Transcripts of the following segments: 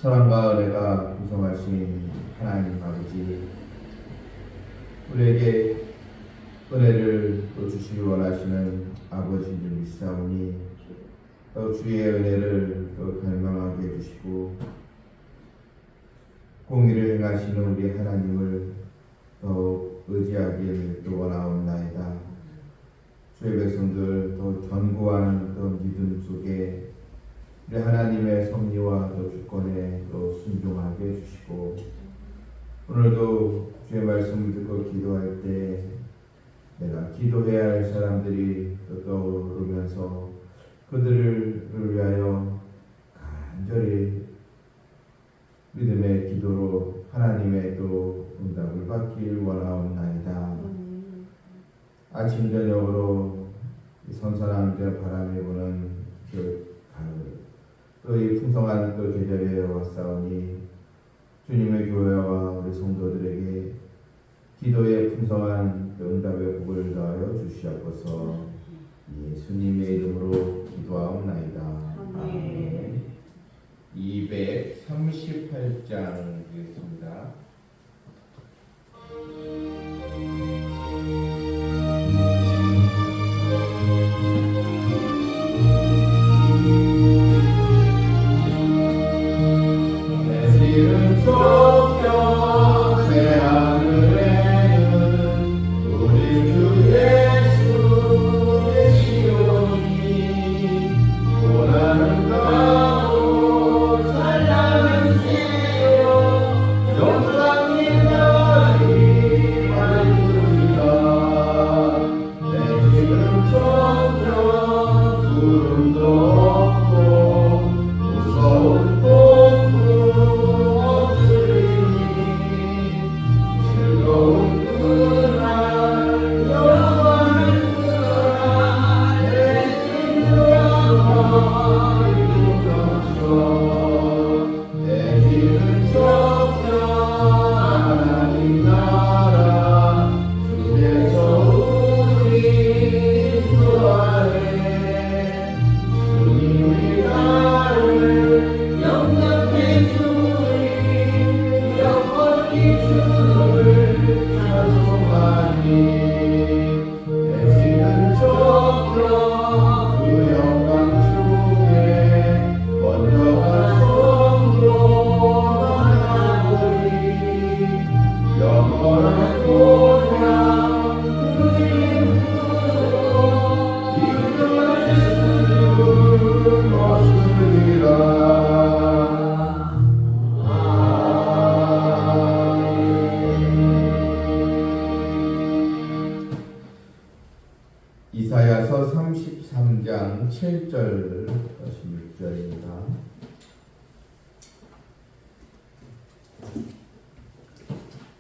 사랑과 은혜가 구성하신 하나님 아버지, 우리에게 은혜를 또 주시기 원하시는 아버지를 믿사오니 또 주의 은혜를 또 경험하게 해주시고 공의를 행하시는 우리 하나님을 더 의지하기를 또 원하옵나이다. 주의 백성들 또 견고한 또 믿음 속에 우리 하나님의 섭리와 또 주권에 또 순종하게 해주시고, 오늘도 주의 말씀을 듣고 기도할 때 내가 기도해야 할 사람들이 또 떠오르면서 그들을 위하여 간절히 믿음의 기도로 하나님의 또 응답을 받길 원하옵나이다. 아침 저녁으로 이 선선한 바람이 부는 그 가을, 또 이 풍성한 또 계절에 왔사오니 주님의 교회와 우리 성도들에게 기도의 풍성한 응답의 복을 더하여 주시옵소서. 예수님의 이름으로 기도하옵나이다. 아멘. 238장 되겠습니다. 이사야서 33장 7절 16절입니다.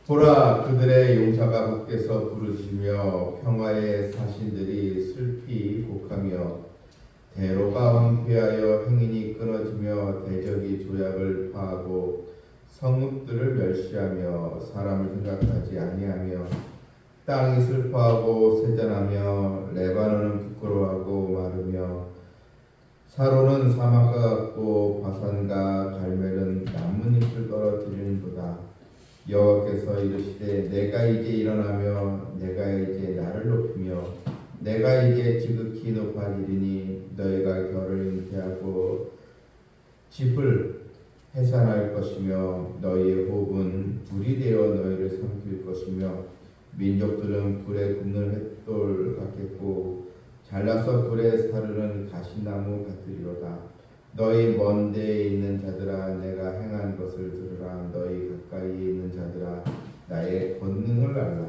보라, 그들의 용사가 밖에서 부르시며 평화의 사신들이 슬피 곡하며 대로가 황폐하여 행인이 끊어지며 대적이 조약을 파하고 성읍들을 멸시하며 사람을 생각하지 아니하며 땅이 슬퍼하고 세잔하며 레바논은 부끄러워하고 마르며 사로는 사막과 같고 바산과 갈멜은 나뭇잎을 떨어뜨리는도다. 여호와께서 이르시되 내가 이제 일어나며 내가 이제 나를 높이며 내가 이제 지극히 높아지리니 너희가 결을 잉태하고 집을 해산할 것이며 너희의 호흡은 불이 되어 너희를 삼킬 것이며 민족들은 불에 굽는 횃돌 같겠고 잘라서 불에 사르는 가시나무 같으리로다. 너희 먼 데에 있는 자들아, 내가 행한 것을 들으라. 너희 가까이에 있는 자들아, 나의 권능을 알라.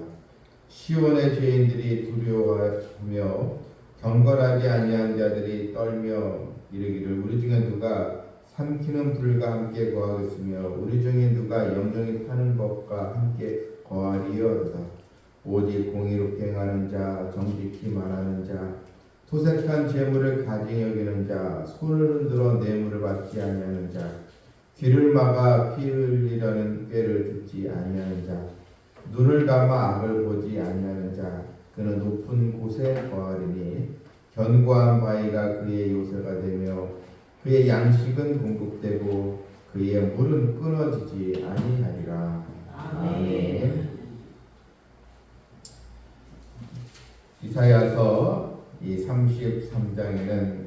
시온의 죄인들이 두려워하며 경건하지 아니한 자들이 떨며 이르기를 우리 중에 누가 삼키는 불과 함께 거하겠으며 우리 중에 누가 영영이 타는 법과 함께 거하리이로다. 오직 공의롭게 행하는 자, 정직히 말하는 자, 토색한 재물을 가증히 여기는 자, 손을 흔들어 뇌물을 받지 아니하는 자, 귀를 막아 피 흘리려는 꾀를 듣지 아니하는 자, 눈을 감아 악을 보지 아니하는 자, 그는 높은 곳에 거하리니 견고한 바위가 그의 요새가 되며 그의 양식은 공급되고 그의 물은 끊어지지 아니하리라. 아멘. 이사야서 이 33장에는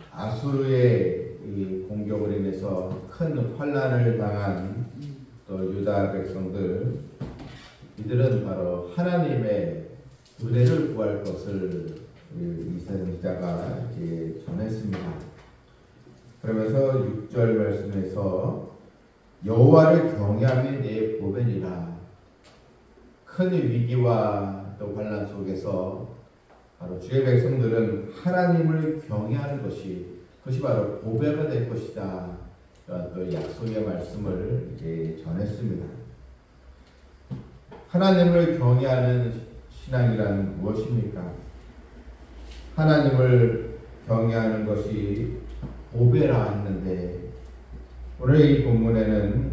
아수르의 이 공격으로 인해서 큰 환난을 당한 또 유다 백성들, 이들은 바로 하나님의 은혜를 구할 것을 이사야 기자가 전했습니다. 그러면서 6절 말씀에서 여호와를 경외함이 내 보배니라. 큰 위기와 또 환난 속에서 바로 주의 백성들은 하나님을 경외하는 그것이 바로 보배가 될 것이다. 또 약속의 말씀을 전했습니다. 하나님을 경외하는 신앙이란 무엇입니까? 하나님을 경외하는 것이 보배라 했는데, 오늘 이 본문에는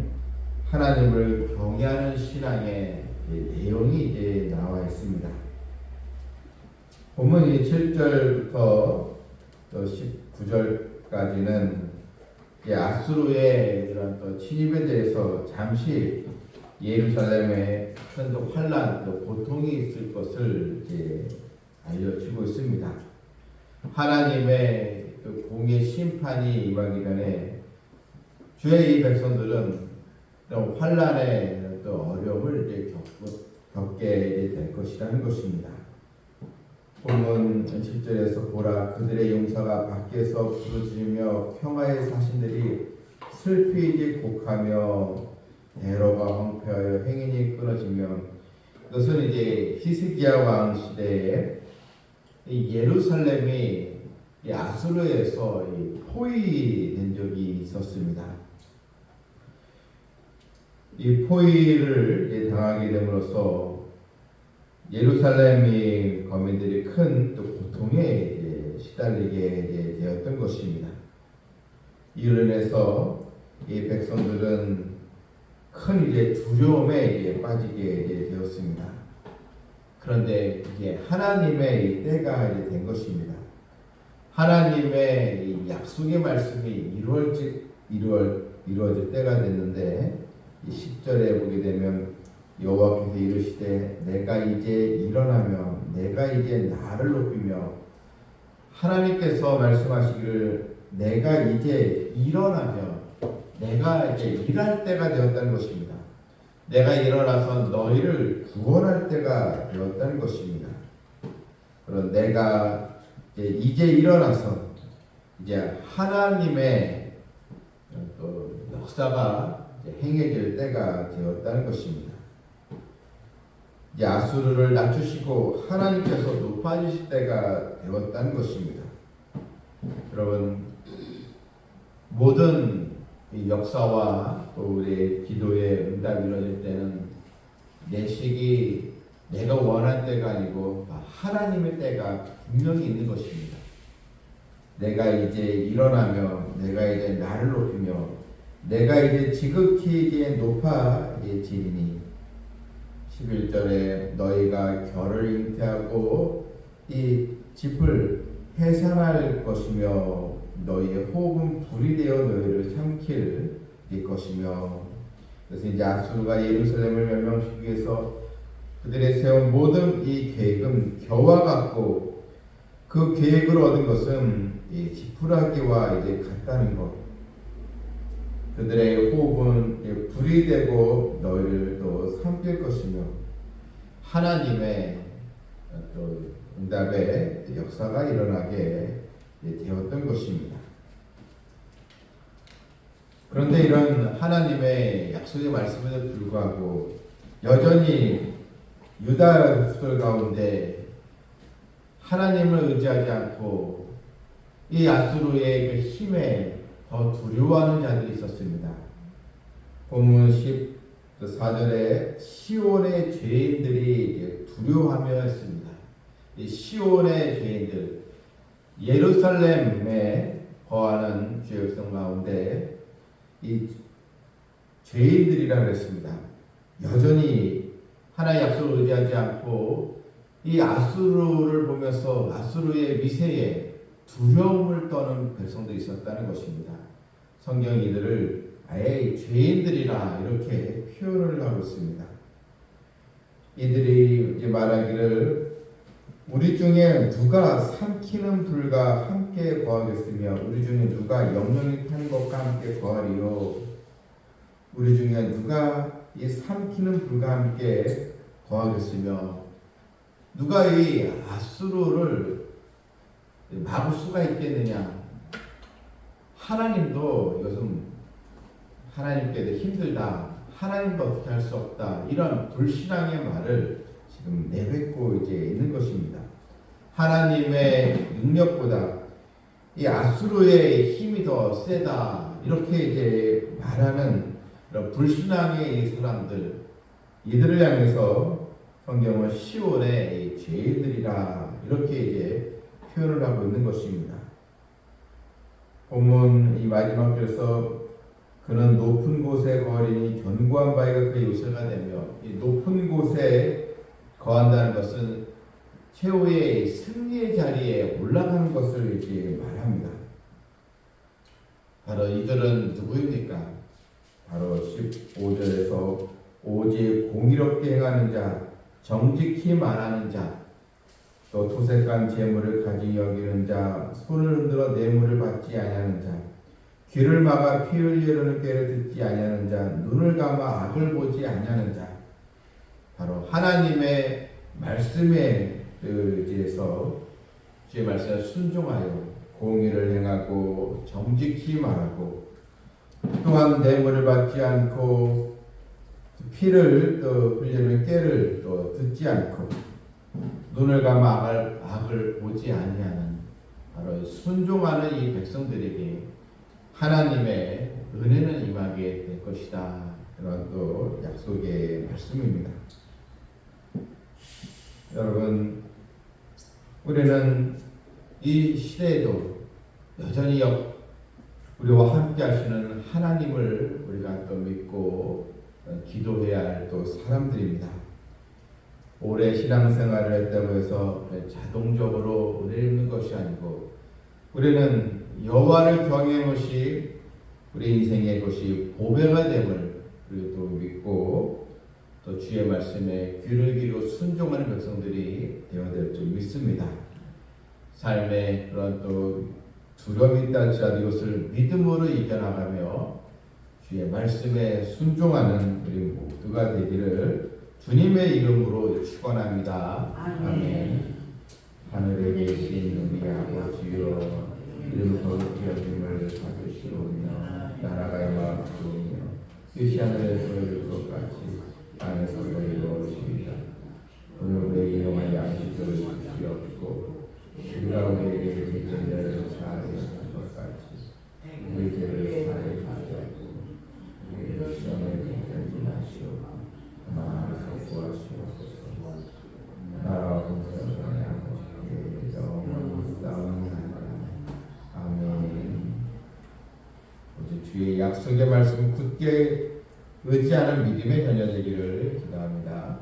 하나님을 경외하는 신앙의 내용이 나와 있습니다. 본문이 7절부터 또 19절까지는 아수르의 이런 또 침입에 대해서 잠시 예루살렘에 큰 또 환난, 또 고통이 있을 것을 알려주고 있습니다. 하나님의 그 공의 심판이 임하기 전에 주의 이 백성들은 또 환난의 또 어려움을 겪게 될 것이라는 것입니다. 본문 7절에서 보라, 그들의 용사가 밖에서 부르짖으며 평화의 사신들이 슬피 곡하며 대로가 황폐하여 행인이 끊어지며, 이것은 히스기야 왕 시대에 예루살렘이 아수르에서 포위된 적이 있었습니다. 이 포위를 당하게 됨으로써 예루살렘의 거민들이 큰 또 고통에 시달리게 되었던 것입니다. 이로 인해서 이 백성들은 큰 두려움에 빠지게 되었습니다. 그런데 이제 하나님의 이 때가 된 것입니다. 하나님의 이 약속의 말씀이 이루어질 때가 됐는데, 10절에 보게 되면 여호와께서 이르시되 내가 이제 일어나며 내가 이제 나를 높이며, 하나님께서 말씀하시기를 내가 이제 일어나며 내가 이제 일할 때가 되었다는 것입니다. 내가 일어나서 너희를 구원할 때가 되었다는 것입니다. 그런 내가 이제 일어나서 이제 하나님의 또 역사가 행해질 때가 되었다는 것입니다. 이제 아수르를 낮추시고 하나님께서 높아지실 때가 되었다는 것입니다. 여러분, 모든 이 역사와 또 우리의 기도의 응답이 이루어질 때는 내 식이 내가 원한 때가 아니고 하나님의 때가 분명히 있는 것입니다. 내가 이제 일어나며 내가 이제 나를 높이며 내가 이제 지극히 이제 높아지리니, 11절에 너희가 결을 잉태하고 이 짚을 해산할 것이며 너희의 호흡은 불이 되어 너희를 삼킬 것이며. 그래서 이제 아수르가 예루살렘을 멸망시키기 위해서 그들의 세운 모든 이 계획은 겨와 같고, 그 계획을 얻은 것은 이 지푸라기와 같다는 것. 그들의 호흡은 불이 되고 너희를 또 삼킬 것이며, 하나님의 또 응답의 역사가 일어나게 되었던 것입니다. 그런데 이런 하나님의 약속의 말씀에도 불구하고 여전히 유다 후손 가운데 하나님을 의지하지 않고 이 아수르의 그 힘에 더 두려워하는 자들이 있었습니다. 본문 14절에 시온의 죄인들이 두려워하며 했습니다. 이 시온의 죄인들, 예루살렘에 거하는 주의 백성 가운데 이 죄인들이라고 했습니다. 여전히 하나의 약속을 의지하지 않고 이 아수르를 보면서 아수르의 위세에 두려움을 떠는 백성들이 있었다는 것입니다. 성경이 이들을 아예 죄인들이라 이렇게 표현을 하고 있습니다. 이들이 이제 말하기를 우리 중에 누가 삼키는 불과 함께 거하겠으며 우리 중에 누가 영영이 타는 것과 함께 거하리요. 우리 중에 누가 이 삼키는 불과 함께 거하겠으며 누가 이 아수르를 막을 수가 있겠느냐. 하나님도 이것은 하나님께도 힘들다. 하나님도 어떻게 할 수 없다. 이런 불신앙의 말을 지금 내뱉고 이제 있는 것입니다. 하나님의 능력보다 이 아수르의 힘이 더 세다. 이렇게 이제 말하는 이런 불신앙의 이 사람들, 이들을 향해서 성경은 시온의 죄인들이라 이렇게 이제 표현을 하고 있는 것입니다. 본문 이 마지막 절에서 그는 높은 곳에 거하리니 견고한 바위가 그의 요새가 되며 이 높은 곳에 거한다는 것은 최후의 승리의 자리에 올라가는 것을 이렇게 말합니다. 바로 이들은 누구입니까? 바로 15절에서 오직 공의롭게 행하는 자, 정직히 말하는 자, 또 토색한 재물을 가지 여기는 자, 손을 흔들어 뇌물을 받지 아니하는 자, 귀를 막아 피 흘리려는 꾀를 듣지 아니하는 자, 눈을 감아 악을 보지 아니하는 자, 바로 하나님의 말씀에 의해서 주의 말씀에 순종하여 공의를 행하고 정직히 말하고 또한 뇌물을 받지 않고 피를 또 흘리는 꾀를 또 듣지 않고 눈을 감아 악을 보지 아니하는 바로 순종하는 이 백성들에게 하나님의 은혜는 임하게 될 것이다. 그런 또 약속의 말씀입니다. 여러분, 우리는 이 시대에도 여전히 우리와 함께 하시는 하나님을 우리가 또 믿고 기도해야 할 또 사람들입니다. 오래 신앙생활을 했다고 해서 자동적으로 은혜 입는 것이 아니고 우리는 여호와를 경외하는 것이 우리 인생의 것이 보배가 됨을 우리도 믿고 또 주의 말씀에 귀를 기울이고 순종하는 백성들이 되어야 될 줄 믿습니다. 삶에 그런 또 두려움이 있다 할지라도 이것을 믿음으로 이겨나가며 주의 말씀에 순종하는 우리 모두가 되기를 주님의 이름으로 축원합니다. 아멘. 하늘에 계신 우리 아버지여, 이름 거룩히 여김을 받으시오며 나라가 임하옵소이며 뜻이 하늘에서 이룰 것 같이 땅에서도 이루어지이다. 오늘 우리에게 영원한 양식을 주시옵고 우리가 우리에게 빚진 자를 사하여 준 것 같이 우리 죄를 사하여 주시옵고 우리를 시험에 들지 마시옵고 마음에서 구하시옵소서. 나라와 공생의 아버지께 영원히 싸움나이다. 아멘. 오직 주의 약속의 말씀 굳게 의지하는 믿음의 자녀 되기를 기도합니다.